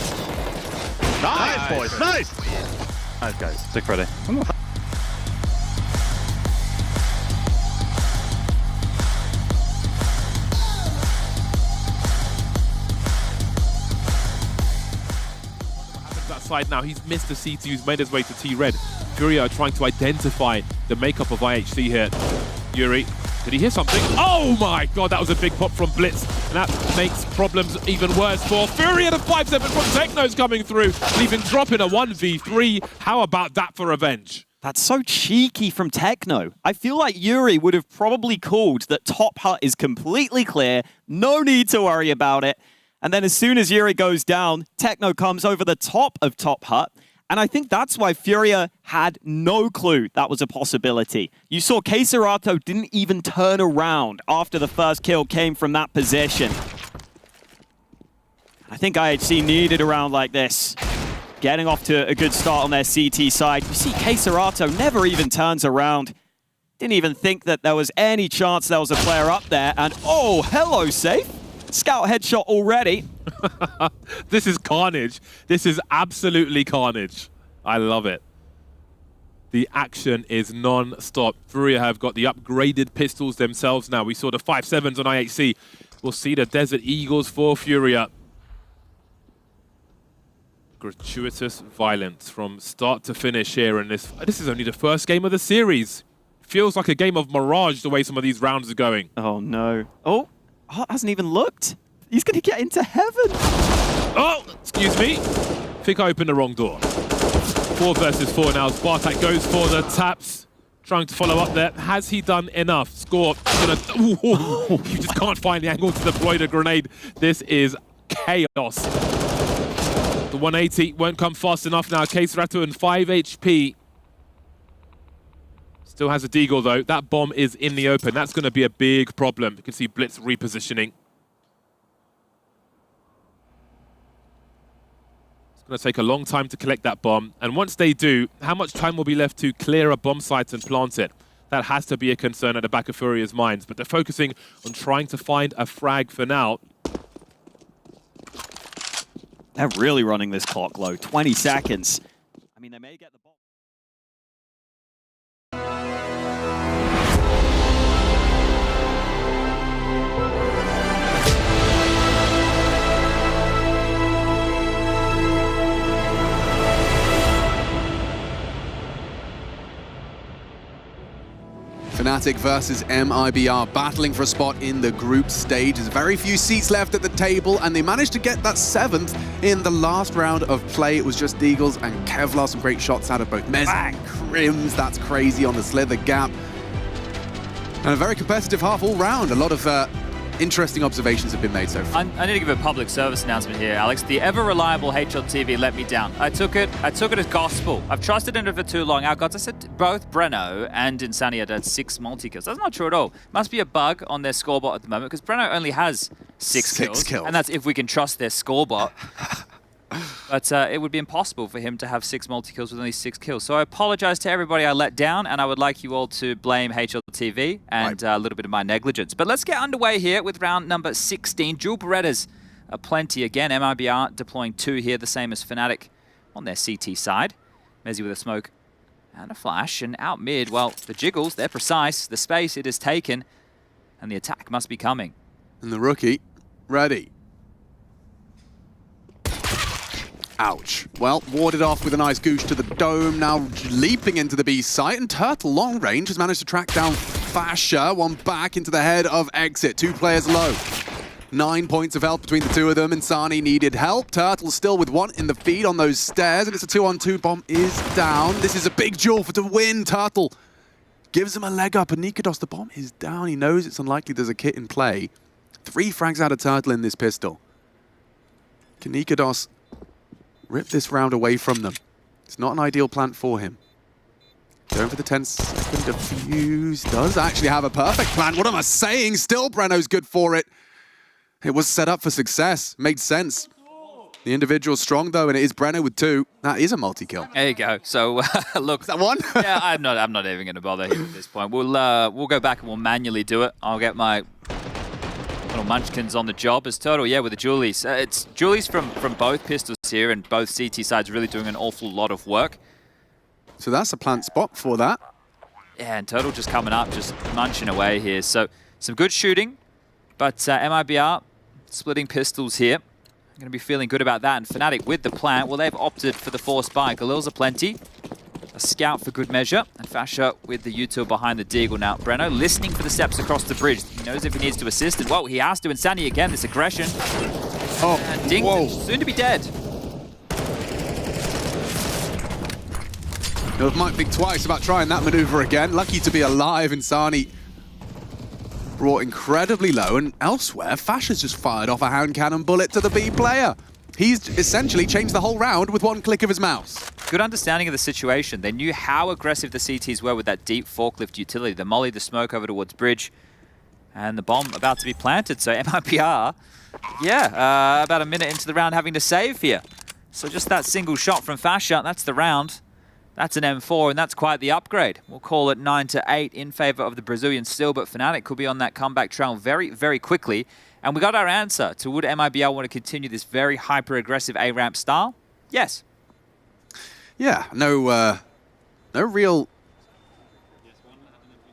[SPEAKER 4] nice, boys, nice!
[SPEAKER 5] Nice, guys. Sick Freddy.
[SPEAKER 6] side now. He's missed the C2, he's made his way to T-Red. Furia are trying to identify the makeup of IHC here. Yuri, did he hear something? Oh my god, that was a big pop from Blitz. And that makes problems even worse for Furia. The 5-7 from Techno's coming through, leaving Drop in a 1v3. How about that for revenge?
[SPEAKER 7] That's so cheeky from Techno. I feel like Yuri would have probably called that top hut is completely clear, no need to worry about it. And then as soon as Yuri goes down, Techno comes over the top of top hut. And I think that's why Furia had no clue that was a possibility. You saw Keserato didn't even turn around after the first kill came from that position. I think IHC needed a round like this. Getting off to a good start on their CT side. You see Keserato never even turns around. Didn't even think that there was any chance there was a player up there. And oh, hello, Safe. Scout headshot already.
[SPEAKER 6] This is carnage. This is absolutely carnage. I love it. The action is non-stop. Furia have got the upgraded pistols themselves now. We saw the 5.7s on IHC. We'll see the Desert Eagles for Furia. Gratuitous violence from start to finish here in this. This is only the first game of the series. Feels like a game of Mirage the way some of these rounds are going.
[SPEAKER 7] Oh no. Oh, hasn't even looked. He's going to get into heaven.
[SPEAKER 6] Oh, excuse me. Think I opened the wrong door. 4 versus 4 now. Spartak goes for the taps. Trying to follow up there. Has he done enough? Score. You just can't find the angle to deploy the grenade. This is chaos. The 180 won't come fast enough now. Keserato and 5 HP. Still has a deagle though. That bomb is in the open. That's going to be a big problem. You can see Blitz repositioning. It's going to take a long time to collect that bomb. And once they do, how much time will be left to clear a bomb site and plant it? That has to be a concern at the back of Furia's minds. But they're focusing on trying to find a frag for now.
[SPEAKER 7] They're really running this clock low. 20 seconds. I mean, they may get the bomb.
[SPEAKER 1] FNATIC versus MIBR battling for a spot in the group stage. There's very few seats left at the table, and they managed to get that 7th in the last round of play. It was just Deagles and Kevlar. Some great shots out of both Mez and Crims. That's crazy on the Slither gap. And a very competitive half all round. A lot of interesting observations have been made so far.
[SPEAKER 2] I need to give a public service announcement here, Alex. The ever-reliable HLTV let me down. I took it as gospel. I've trusted in it for too long. Our gods, I said both Breno and Insania had 6 multi-kills. That's not true at all. Must be a bug on their scorebot at the moment, because Breno only has 6 kills. And that's if we can trust their scorebot. But it would be impossible for him to have 6 multi-kills with only 6 kills. So I apologize to everybody I let down, and I would like you all to blame HLTV and a little bit of my negligence. But let's get underway here with round number 16. Dual Berettas are plenty again. MIBR deploying 2 here, the same as FNATIC on their CT side. Mezzy with a smoke and a flash, and out mid, well, the jiggles, they're precise. The space it has taken, and the attack must be coming.
[SPEAKER 1] And the rookie, ready. Ouch. Well, warded off with a nice goosh to the dome, now leaping into the B site, and Turtle, long range, has managed to track down Fasher, one back into the head of Exit. 2 players low. 9 points of health between the 2 of them. Insani needed help. Turtle still with 1 in the feed on those stairs, and it's a 2-on-2. Bomb is down. This is a big duel for to win. Turtle gives him a leg up, and Nikodos, the bomb is down. He knows it's unlikely there's a kit in play. 3 frags out of Turtle in this pistol. Can Nikodos rip this round away from them? It's not an ideal plant for him. Going for the 10-second defuse. Does actually have a perfect plan. What am I saying? Still, Breno's good for it. It was set up for success. Made sense. The individual's strong, though, and it is Breno with 2. That is a multi-kill.
[SPEAKER 2] There you go. So, look.
[SPEAKER 1] Is that one?
[SPEAKER 2] Yeah, I'm not even going to bother here at this point. We'll go back and we'll manually do it. I'll get my little munchkins on the job as Turtle, yeah, with the Julies. It's Julies from both pistols here, and both CT sides really doing an awful lot of work.
[SPEAKER 1] So that's a plant spot for that.
[SPEAKER 2] Yeah, and Turtle just coming up, just munching away here. So some good shooting, but MIBR splitting pistols here. Going to be feeling good about that. And FNATIC with the plant, well, they've opted for the force buy. Galil's aplenty. A scout for good measure. And Fasher with the util behind the deagle now. Breno listening for the steps across the bridge. He knows if he needs to assist. And, whoa, he has to. Insanity again, this aggression.
[SPEAKER 1] Oh,
[SPEAKER 2] And Ding,
[SPEAKER 1] whoa.
[SPEAKER 2] soon to be dead.
[SPEAKER 1] Might think twice about trying that maneuver again. Lucky to be alive, Insani brought incredibly low, and elsewhere, Fasher's just fired off a hand cannon bullet to the B player. He's essentially changed the whole round with one click of his mouse.
[SPEAKER 2] Good understanding of the situation. They knew how aggressive the CTs were with that deep forklift utility. The molly, the smoke over towards bridge, and the bomb about to be planted. So MIBR, yeah, about a minute into the round having to save here. So just that single shot from Fasher, that's the round. That's an M4, and that's quite the upgrade. We'll call it 9-8 in favor of the Brazilians still, but FNATIC could be on that comeback trail very, very quickly. And we got our answer to would MIBR want to continue this very hyper-aggressive A-ramp style? Yes.
[SPEAKER 1] Yeah, no real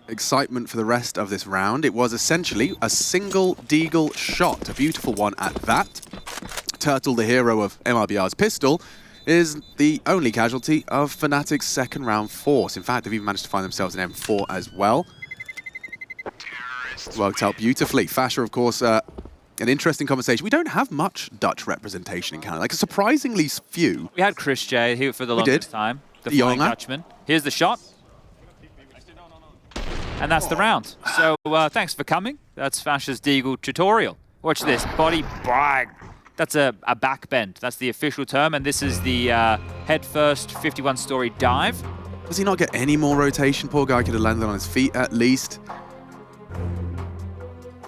[SPEAKER 1] excitement for the rest of this round. It was essentially a single deagle shot, a beautiful one at that. Turtle, the hero of MIBR's pistol, is the only casualty of FNATIC's second round force. In fact, they've even managed to find themselves an M4 as well. Worked out beautifully. Fasher, of course, an interesting conversation. We don't have much Dutch representation in Canada, like a surprisingly few.
[SPEAKER 2] We had Chris J here for the longest time. The Flying Dutchman. Here's the shot. And that's the round. So thanks for coming. That's Fasher's deagle tutorial. Watch this. Body bag. That's a back bend. That's the official term, and this is the head-first 51-story dive.
[SPEAKER 1] Does he not get any more rotation? Poor guy could have landed on his feet at least.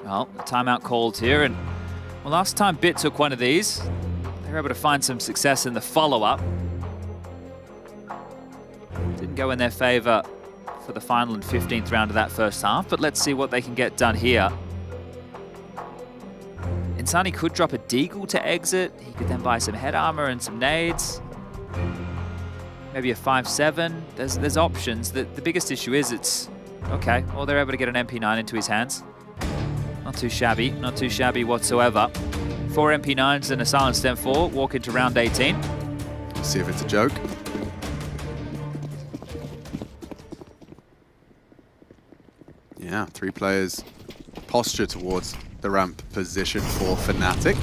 [SPEAKER 2] Well, the timeout called here, and well, last time Bit took one of these, they were able to find some success in the follow-up. Didn't go in their favor for the final and 15th round of that first half, but let's see what they can get done here. Insani could drop a deagle to exit. He could then buy some head armor and some nades. Maybe a 5-7. There's options. The biggest issue is it's... Okay, well, they're able to get an MP9 into his hands. Not too shabby. Not too shabby whatsoever. 4 MP9s and a silenced M4. Walk into round 18.
[SPEAKER 1] Let's see if it's a joke. Yeah, 3 players posture towards the ramp position for FNATIC.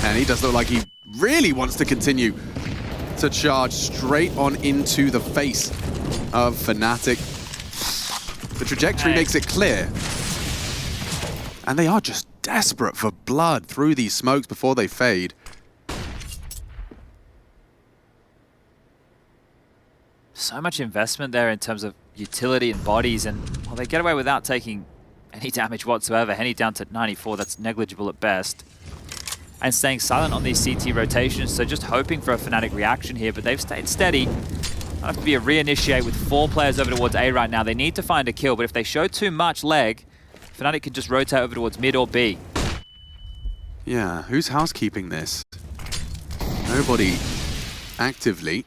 [SPEAKER 1] And he does look like he really wants to continue to charge straight on into the face of FNATIC. The trajectory makes it clear. And they are just desperate for blood through these smokes before they fade.
[SPEAKER 2] So much investment there in terms of utility and bodies, and well, they get away without taking any damage whatsoever. Henny down to 94, that's negligible at best. And staying silent on these CT rotations, so just hoping for a FNATIC reaction here, but they've stayed steady. Might have to be a reinitiate with 4 players over towards A right now. They need to find a kill, but if they show too much leg, FNATIC can just rotate over towards mid or B.
[SPEAKER 1] Yeah, who's housekeeping this? Nobody actively.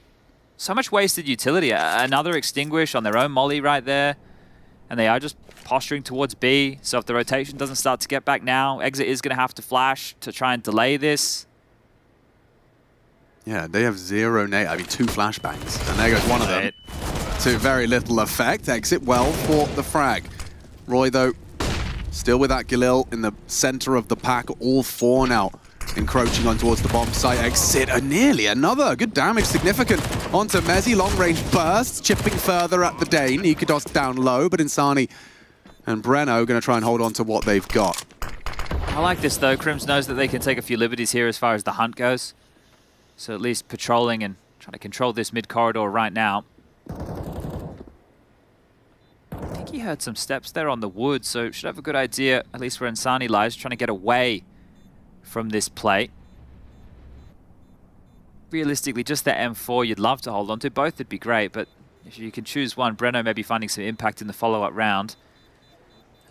[SPEAKER 2] So much wasted utility. Another extinguish on their own molly right there. And they are just posturing towards B. So if the rotation doesn't start to get back now, exit is going to have to flash to try and delay this.
[SPEAKER 1] Yeah, they have 0 nade. I mean, 2 flashbangs. And there goes one of them. To very little effect. Exit well for the frag. Roy, though, still with that Galil in the center of the pack. All 4 now encroaching on towards the bomb site. Exit nearly another. Good damage, significant. Onto Mezzi, long range bursts, chipping further at the Dane. Ikados down low, but Insani and Breno going to try and hold on to what they've got.
[SPEAKER 2] I like this though. Crims knows that they can take a few liberties here as far as the hunt goes. So at least patrolling and trying to control this mid corridor right now. I think he heard some steps there on the wood, so should have a good idea, at least where Insani lies, trying to get away from this play. Realistically, just that M4 you'd love to hold on to. Both would be great, but if you can choose one, Breno maybe finding some impact in the follow-up round.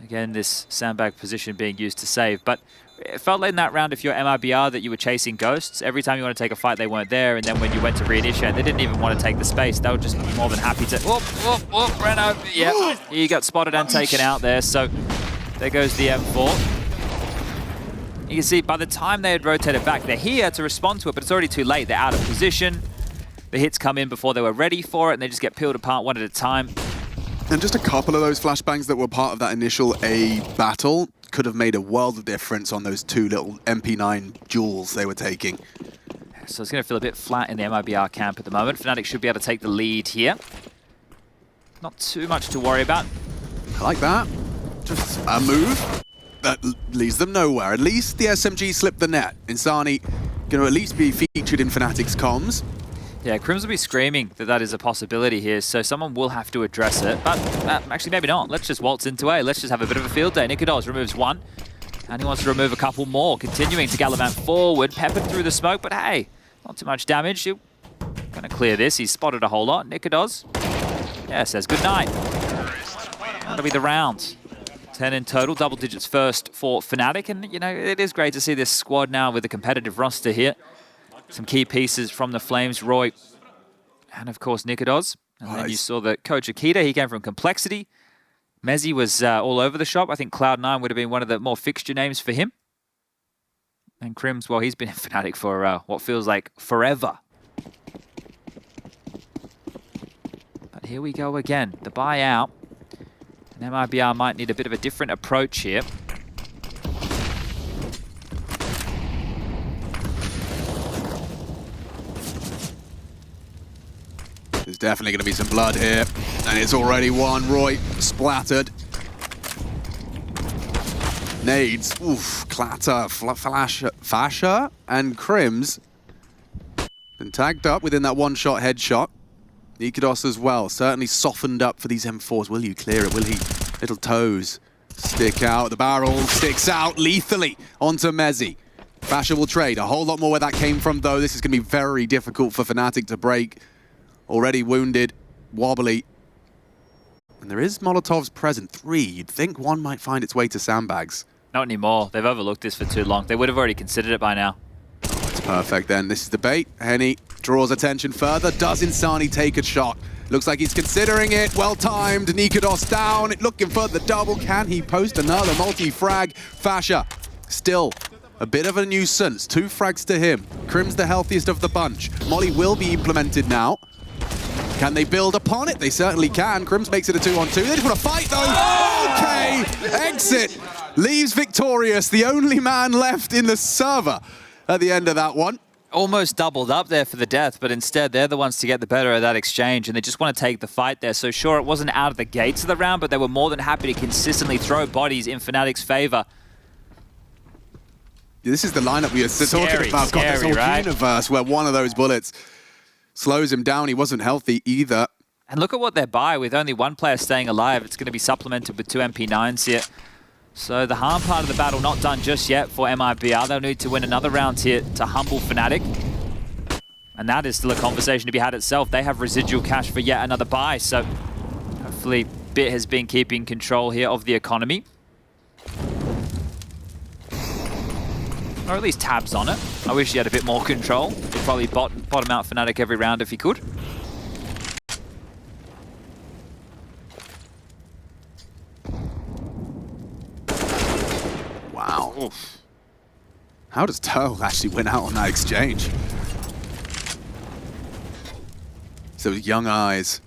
[SPEAKER 2] Again, this sandbag position being used to save. But it felt like in that round, if you're MIBR, that you were chasing ghosts. Every time you want to take a fight, they weren't there. And then when you went to reinitiate, they didn't even want to take the space. They were just more than happy to... Whoop, whoop, whoop, Breno. Yeah, he got spotted and taken out there. So there goes the M4. You can see by the time they had rotated back, they're here to respond to it, but it's already too late. They're out of position. The hits come in before they were ready for it, and they just get peeled apart one at a time.
[SPEAKER 1] And just a couple of those flashbangs that were part of that initial A battle could have made a world of difference on those two little MP9 jewels they were taking.
[SPEAKER 2] So it's going to feel a bit flat in the MIBR camp at the moment. FNATIC should be able to take the lead here. Not too much to worry about.
[SPEAKER 1] I like that. Just a move that leads them nowhere. At least the SMG slipped the net. Insani going to at least be featured in FNATIC's comms.
[SPEAKER 2] Yeah, Crims will be screaming that that is a possibility here, so someone will have to address it. But actually, maybe not. Let's just waltz into A. Let's just have a bit of a field day. Nikodos removes one, and he wants to remove a couple more. Continuing to gallivant forward, peppered through the smoke, but hey, not too much damage. He's going to clear this. He's spotted a whole lot. Nikodos, yeah, says goodnight. That'll be the round. 10 in total, double digits first for FNATIC, and you know, it is great to see this squad now with a competitive roster here. Some key pieces from the Flames, Roy, and of course Nikodos. And then you saw that Coach Akita, he came from Complexity. Mezzi was all over the shop. I think Cloud9 would have been one of the more fixture names for him. And Crims, well, he's been in FNATIC for what feels like forever. But here we go again, the buyout. And MIBR might need a bit of a different approach here.
[SPEAKER 1] There's definitely going to be some blood here, and it's already one. Roy splattered. Nades, oof, clatter, Fasher, and Crims been tagged up within that one-shot headshot. Nikodos as well, certainly softened up for these M4s. Will you clear it? Will he? Little toes stick out. The barrel sticks out lethally onto Mezzi. Fasher will trade. A whole lot more where that came from, though. This is going to be very difficult for FNATIC to break. Already wounded, wobbly. And there is Molotovs present. 3. You'd think one might find its way to sandbags.
[SPEAKER 2] Not anymore. They've overlooked this for too long. They would have already considered it by now.
[SPEAKER 1] It's perfect then. This is the bait. Henny draws attention further. Does Insani take a shot? Looks like he's considering it. Well timed. Nikodos down. Looking for the double. Can he post another multi-frag? Fasher still a bit of a nuisance. 2 frags to him. Crims the healthiest of the bunch. Molly will be implemented now. Can they build upon it? They certainly can. Crims makes it a 2-on-2. They just want to fight, though. Okay. Exit leaves victorious. The only man left in the server at the end of that one.
[SPEAKER 2] Almost doubled up there for the death, but instead they're the ones to get the better of that exchange, and they just want to take the fight there. So sure, it wasn't out of the gates of the round, but they were more than happy to consistently throw bodies in FNATIC's favor.
[SPEAKER 1] This is the lineup we are talking about. God, this whole universe where one of those bullets slows him down. He wasn't healthy either.
[SPEAKER 2] And look at what they're by. With only one player staying alive, it's going to be supplemented with 2 MP9s here. So the harm part of the battle not done just yet for MIBR. They'll need to win another round here to humble FNATIC. And that is still a conversation to be had itself. They have residual cash for yet another buy. So hopefully Bit has been keeping control here of the economy. Or at least tabs on it. I wish he had a bit more control. He'd probably bottom out FNATIC every round if he could.
[SPEAKER 1] Wow. Oof. How does Toe actually win out on that exchange? So young eyes.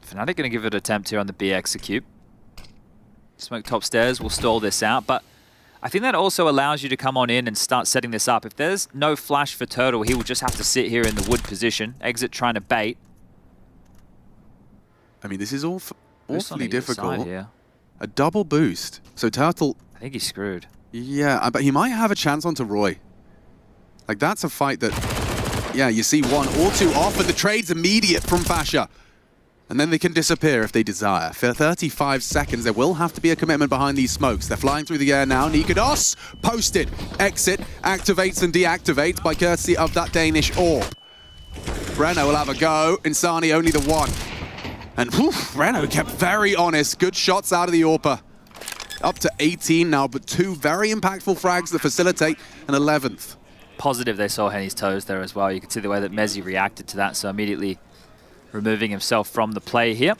[SPEAKER 2] FNATIC going to give it an attempt here on the B execute. Smoke top stairs will stall this out, but I think that also allows you to come on in and start setting this up. If there's no flash for Turtle, he will just have to sit here in the wood position. Exit trying to bait.
[SPEAKER 1] I mean, this is awfully difficult.
[SPEAKER 2] Here.
[SPEAKER 1] A double boost. So Turtle...
[SPEAKER 2] I think he's screwed.
[SPEAKER 1] Yeah, but he might have a chance onto Roy. Like, that's a fight that... Yeah, you see 1 or 2 off, and the trade's immediate from Fasher. And then they can disappear if they desire. For 35 seconds, there will have to be a commitment behind these smokes. They're flying through the air now. Nikodos, posted. Exit, activates and deactivates by courtesy of that Danish orb. Breno will have a go. Insani only the 1. And whew, Breno kept very honest. Good shots out of the AWPer. Up to 18 now, but 2 very impactful frags that facilitate an 11th.
[SPEAKER 2] Positive they saw Henny's toes there as well. You can see the way that Mezzi reacted to that, so immediately removing himself from the play here.